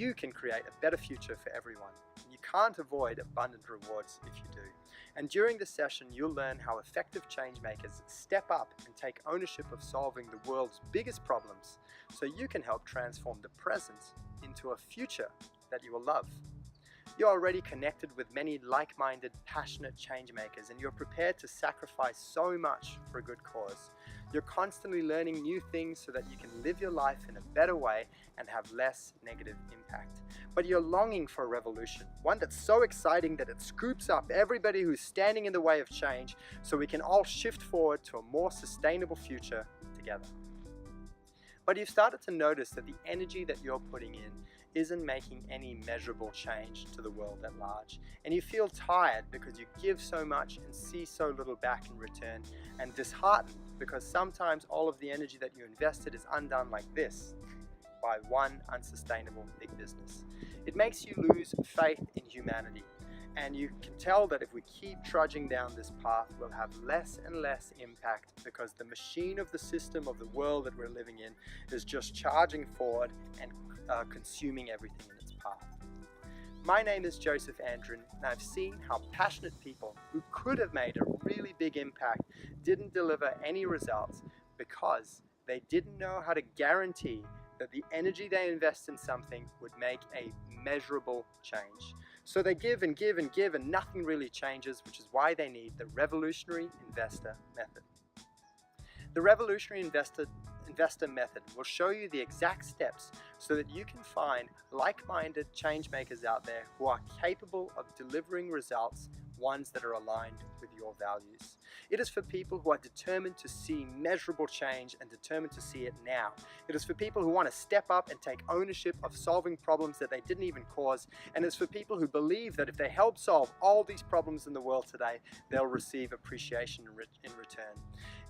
you can create a better future for everyone. You can't avoid abundant rewards if you do. And during the session, you'll learn how effective change makers step up and take ownership of solving the world's biggest problems so you can help transform the present into a future that you will love. You're already connected with many like-minded, passionate change makers, and you're prepared to sacrifice so much for a good cause. You're constantly learning new things so that you can live your life in a better way and have less negative impact. But you're longing for a revolution, one that's so exciting that it scoops up everybody who's standing in the way of change so we can all shift forward to a more sustainable future together. But you've started to notice that the energy that you're putting in isn't making any measurable change to the world at large, and you feel tired because you give so much and see so little back in return, and disheartened because sometimes all of the energy that you invested is undone like this by one unsustainable big business. It makes you lose faith in humanity, and you can tell that if we keep trudging down this path, we'll have less and less impact because the machine of the system of the world that we're living in is just charging forward and consuming everything in its path. My name is Joseph Andren, and I've seen how passionate people who could have made a really big impact didn't deliver any results because they didn't know how to guarantee that the energy they invest in something would make a measurable change. So they give and give and give and nothing really changes, which is why they need the Revolutionary Investor Method. The Revolutionary Investor Method will show you the exact steps so that you can find like-minded change makers out there who are capable of delivering results, ones that are aligned with your values. It is for people who are determined to see measurable change and determined to see it now. It is for people who want to step up and take ownership of solving problems that they didn't even cause. And it's for people who believe that if they help solve all these problems in the world today, they'll receive appreciation in return.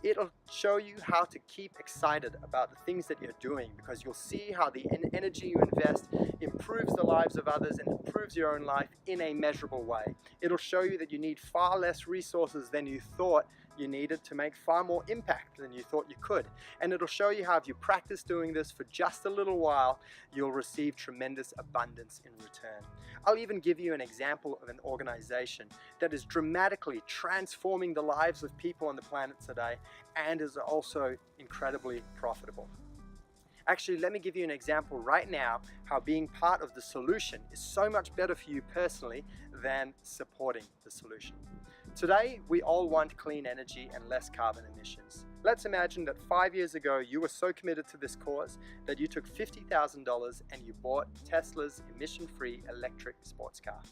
It'll show you how to keep excited about the things that you're doing, because you'll see how the energy you invest improves the lives of others and improves your own life in a measurable way. It'll show you that you need far less resources than you thought you needed to make far more impact than you thought you could. And it'll show you how if you practice doing this for just a little while, you'll receive tremendous abundance in return. I'll even give you an example of an organization that is dramatically transforming the lives of people on the planet today and is also incredibly profitable. Actually, let me give you an example right now how being part of the solution is so much better for you personally than supporting the solution. Today, we all want clean energy and less carbon emissions. Let's imagine that 5 years ago, you were so committed to this cause that you took $50,000 and you bought Tesla's emission-free electric sports car.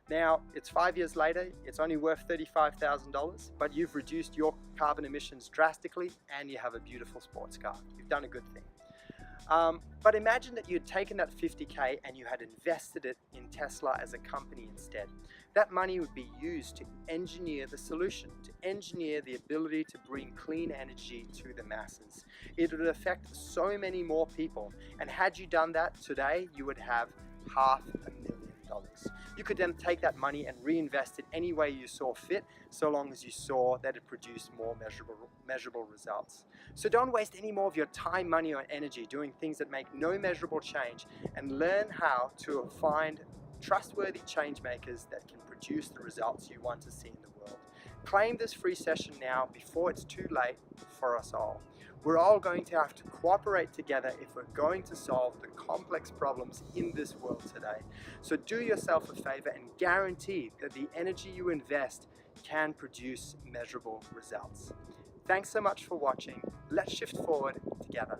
Now, it's 5 years later, it's only worth $35,000, but you've reduced your carbon emissions drastically and you have a beautiful sports car. You've done a good thing. But imagine that you had taken that $50K and you had invested it in Tesla as a company instead. That money would be used to engineer the solution, to engineer the ability to bring clean energy to the masses. It would affect so many more people. And had you done that today, you would have $500,000. You could then take that money and reinvest it any way you saw fit, so long as you saw that it produced more measurable results. So don't waste any more of your time, money, or energy doing things that make no measurable change, and learn how to find trustworthy change makers that can produce the results you want to see in the world. Claim this free session now before it's too late for us all. We're all going to have to cooperate together if we're going to solve the complex problems in this world today. So do yourself a favor and guarantee that the energy you invest can produce measurable results. Thanks so much for watching. Let's shift forward together.